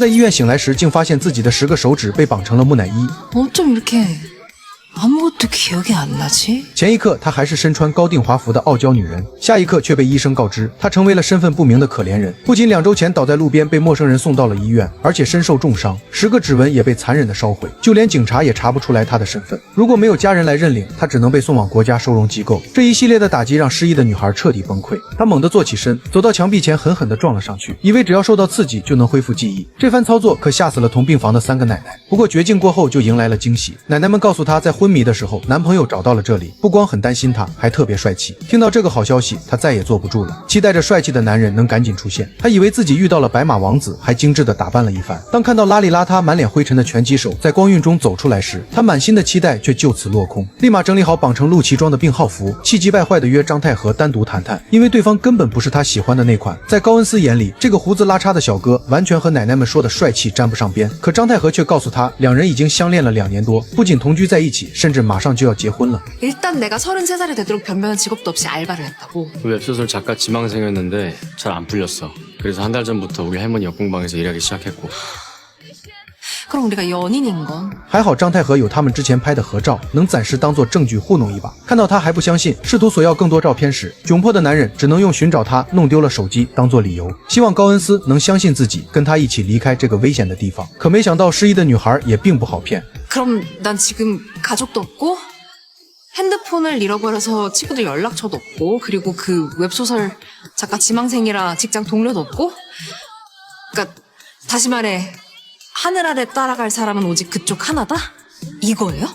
在医院醒来时，竟发现自己的10个手指被绑成了木乃伊。 어쩜 이렇게 아무것도 기억이 안 나지? 前一刻她还是身穿高定华服的傲娇女人，下一刻却被医生告知她成为了身份不明的可怜人。不仅2周前倒在路边被陌生人送到了医院，而且身受重伤，10个指纹也被残忍的烧毁，就连警察也查不出来她的身份。如果没有家人来认领，她只能被送往国家收容机构。这一系列的打击让失忆的女孩彻底崩溃，她猛地坐起身，走到墙壁前狠狠地撞了上去，以为只要受到刺激就能恢复记忆。这番操作可吓死了同病房的3个奶奶。不过绝境过后就迎来了惊喜，奶奶们告诉她，在昏迷的时候男朋友找到了这里，不光很担心她，还特别帅气。听到这个好消息，她再也坐不住了，期待着帅气的男人能赶紧出现。她以为自己遇到了白马王子，还精致地打扮了一番。当看到邋里邋遢满脸灰尘的拳击手在光晕中走出来时，她满心的期待却就此落空，立马整理好绑成陆琪装的病号服，气急败坏地约张太和单独谈谈，因为对方根本不是她喜欢的那款。在高恩斯眼里，这个胡子拉碴的小哥完全和奶奶们说的帅气沾不上边，可张太和却告诉他，两人已经相恋了2年多，不仅同居在一起，甚至马上就要结婚了。 일단 내가 33살이 되도록 변변한 직업도 없이 알바를 했다고. 웹소설 작가 지망생이었는데 잘 안 풀렸어. 그래서 한 달 전부터 우리 할머니 역공방에서 일하기 시작했고. 그럼 우리가 연인인 건? 还好张太和有他们之前拍的合照，能暂时当做证据糊弄一把。看到他还不相信，试图索要更多照片时，窘迫的男人只能用寻找他弄丢了手机当做理由，希望高恩斯能相信自己，跟他一起离开这个危险的地方。可没想到失忆的女孩也并不好骗。 그럼 난 지금 가족도 없고 핸드폰을 잃어버려서 친구들 연락처도 없고 그리고 그 웹소설 작가 지망생이라 직장 동료도 없고 그러니까 다시 말해 하늘 아래 따라갈 사람은 오직 그쪽 하나다? 이거예요?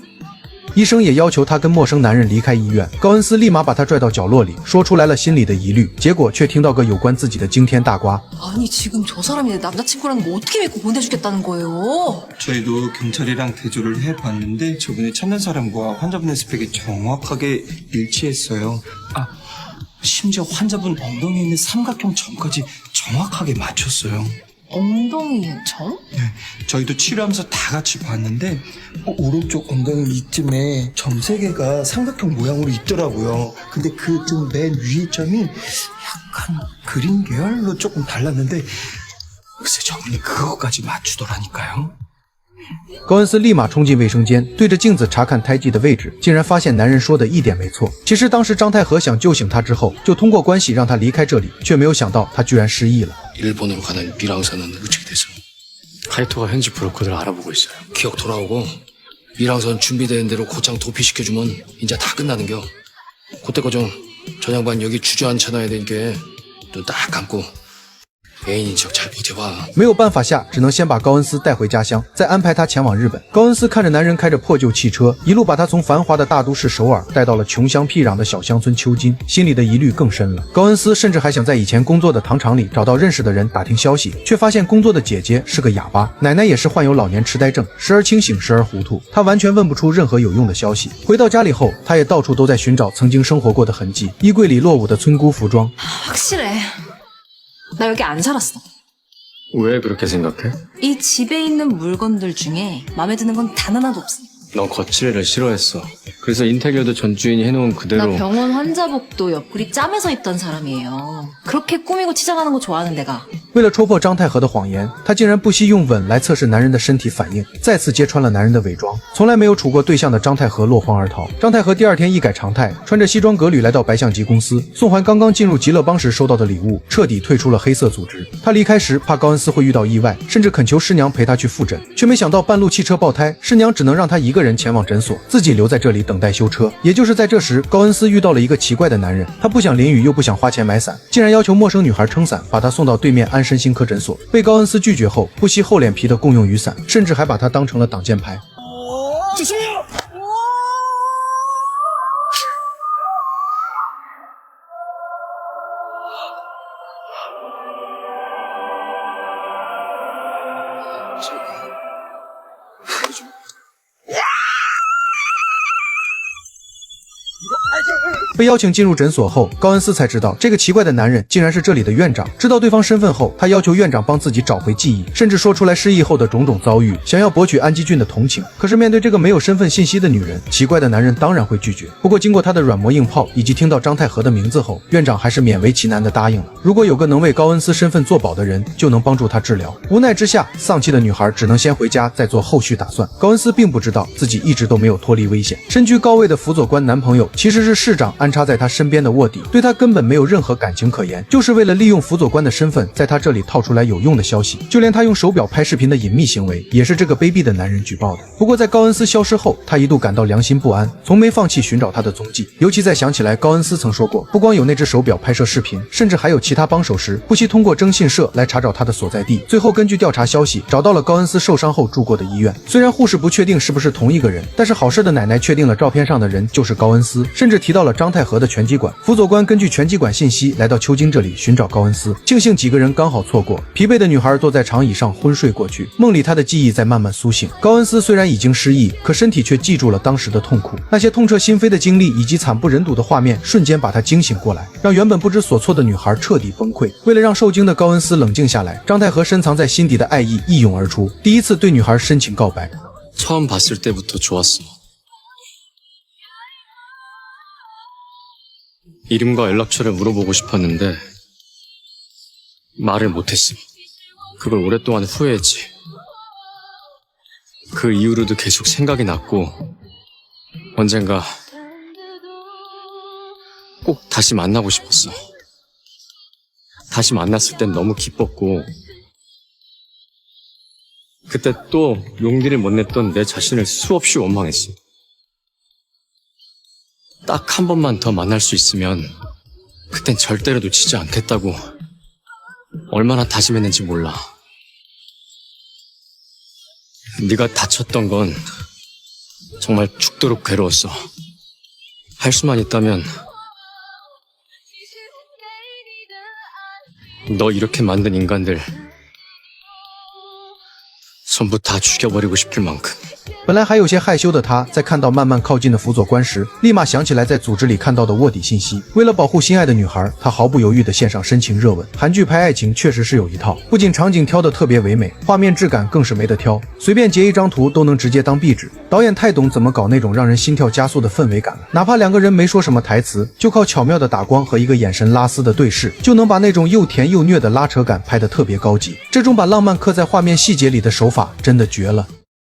医生也要求他跟陌生男人离开医院，高恩斯立马把他拽到角落里，说出来了心里的疑虑，结果却听到个有关自己的惊天大瓜。 아니 지금 저 사람이 내 남자친구라는 거 어떻게 믿고 보내주겠다는 거예요? 저희도 경찰이랑 대조를 해봤는데 저분이 찾는 사람과 환자분의 스펙이 정확하게 일치했어요. 아, 심지어 환자분 엉덩이에 있는 삼각형 점까지 정확하게 맞췄어요. 엉덩이의 점? 네, 저희도 치료하면서 다 같이 봤는데 오른쪽 엉덩이 이쯤에 점 3개가 삼각형 모양으로 있더라고요. 근데 그 좀 맨 위에 점이 약간 그린 계열로 조금 달랐는데 글쎄 저분이 그거까지 맞추더라니까요. 高恩斯立马冲进卫生间，对着镜子查看胎记的位置，竟然發现男人说的一点没错。其实当时张太和想救醒他之后，就通过关系让他离开这里，却没有想到他居然失忆了。 일본으로 가는 미랑선은 의측이 돼서 카이토가 현지 브로커들을 알아보고 있어요. 기억 돌아오고 미랑선 준비되는 대로 곧장 도피시켜주면 이제 다 끝나는겨. 그때까지 저 양반 여기 주저앉혀놔야 되니까 눈 딱 감고 애인인 척 잘 버텨봐. 没有办法下，只能先把高恩斯带回家乡，再安排他前往日本。高恩斯看着男人开着破旧汽车，一路把他从繁华的大都市首尔带到了穷乡僻壤的小乡村秋津，心里的疑虑更深了。高恩斯甚至还想在以前工作的糖厂里找到认识的人打听消息，却发现工作的姐姐是个哑巴，奶奶也是患有老年痴呆症，时而清醒，时而糊涂，他完全问不出任何有用的消息。回到家里后，他也到处都在寻找曾经生活过的痕迹，衣柜里落伍的村姑服装。 확실해. 나 여기 안 살았어. 왜 그렇게 생각해? 이 집에 있는 물건들 중에 마음에 드는 건 단 하나도 없어. 넌 거칠애를 싫어했어. 그래서 인테리어도 전 주인이 해놓은 나 그대로. 병원 환자복도 옆구리 짬에서 입던 사람이에요. 그렇게 꾸미고 치장하는 거 좋아하는 데가. 为了戳破张太和的谎言，他竟然不惜用吻来测试男人的身体反应，再次揭穿了男人的伪装。从来没有处过对象的张太和落荒而逃。张太和第2天一改常态，穿着西装革履来到白象级公司，送还刚刚进入极乐帮时收到的礼物，彻底退出了黑色组织。他离开时怕高恩斯会遇到意外，甚至恳求师娘陪他去复诊，却没想到半路汽车爆胎，师娘只能让他一个人前往诊所，自己留在这里等待修车。也就是在这时，高恩斯遇到了一个奇怪的男人，他不想淋雨又不想花钱买伞，竟然要求陌生女孩撑伞，把他送到对面安身心科诊所。被高恩斯拒绝后，不惜厚脸皮的共用雨伞，甚至还把他当成了挡箭牌。 이거 被邀请进入诊所后，高恩斯才知道这个奇怪的男人竟然是这里的院长。知道对方身份后，他要求院长帮自己找回记忆，甚至说出来失忆后的种种遭遇，想要博取安基俊的同情。可是面对这个没有身份信息的女人，奇怪的男人当然会拒绝。不过经过他的软磨硬泡，以及听到张太和的名字后，院长还是勉为其难地答应了。如果有个能为高恩斯身份作保的人，就能帮助他治疗。无奈之下，丧气的女孩只能先回家再做后续打算。高恩斯并不知道自己一直都没有脱离危险。身居高位的辅佐官男朋友其实是市长安插在他身边的卧底，对他根本没有任何感情可言，就是为了利用辅佐官的身份在他这里套出来有用的消息。就连他用手表拍视频的隐秘行为，也是这个卑鄙的男人举报的。不过在高恩斯消失后，他一度感到良心不安，从没放弃寻找他的踪迹。尤其在想起来高恩斯曾说过，不光有那只手表拍摄视频，甚至还有其他帮手时，不惜通过征信社来查找他的所在地。最后根据调查消息，找到了高恩斯受伤后住过的医院。虽然护士不确定是不是同一个人，但是好事的奶奶确定了照片上的人就是高恩斯，甚至提到了张太和的拳击馆。辅佐官根据拳击馆信息来到秋京这里寻找高恩斯，庆幸几个人刚好错过。疲惫的女孩坐在长椅上昏睡过去，梦里她的记忆在慢慢苏醒。高恩斯虽然已经失忆，可身体却记住了当时的痛苦，那些痛彻心扉的经历以及惨不忍睹的画面瞬间把她惊醒过来，让原本不知所措的女孩彻底崩溃。为了让受惊的高恩斯冷静下来，张太和深藏在心底的爱意一涌而出，第一次对女孩深情告白。 처음 봤을 때부터 좋았어. 이름과 연락처를 물어보고 싶었는데 말을 못했어. 그걸 오랫동안 후회했지. 그 이후로도 계속 생각이 났고 언젠가 꼭 다시 만나고 싶었어. 다시 만났을 땐 너무 기뻤고 그때 또 용기를 못 냈던 내 자신을 수없이 원망했어. 딱 한 번만 더 만날 수 있으면 그땐 절대로 놓치지 않겠다고 얼마나 다짐했는지 몰라. 네가 다쳤던 건 정말 죽도록 괴로웠어. 할 수만 있다면 너 이렇게 만든 인간들 전부 다 죽여버리고 싶을 만큼. 本来还有些害羞的他，在看到慢慢靠近的辅佐官时，立马想起来在组织里看到的卧底信息。为了保护心爱的女孩，他毫不犹豫地献上深情热吻。韩剧拍爱情确实是有一套，不仅场景挑得特别唯美，画面质感更是没得挑，随便截一张图都能直接当壁纸。导演太懂怎么搞那种让人心跳加速的氛围感了，哪怕两个人没说什么台词，就靠巧妙的打光和一个眼神拉丝的对视，就能把那种又甜又虐的拉扯感拍得特别高级。这种把浪漫刻在画面细节里的手法真的绝了。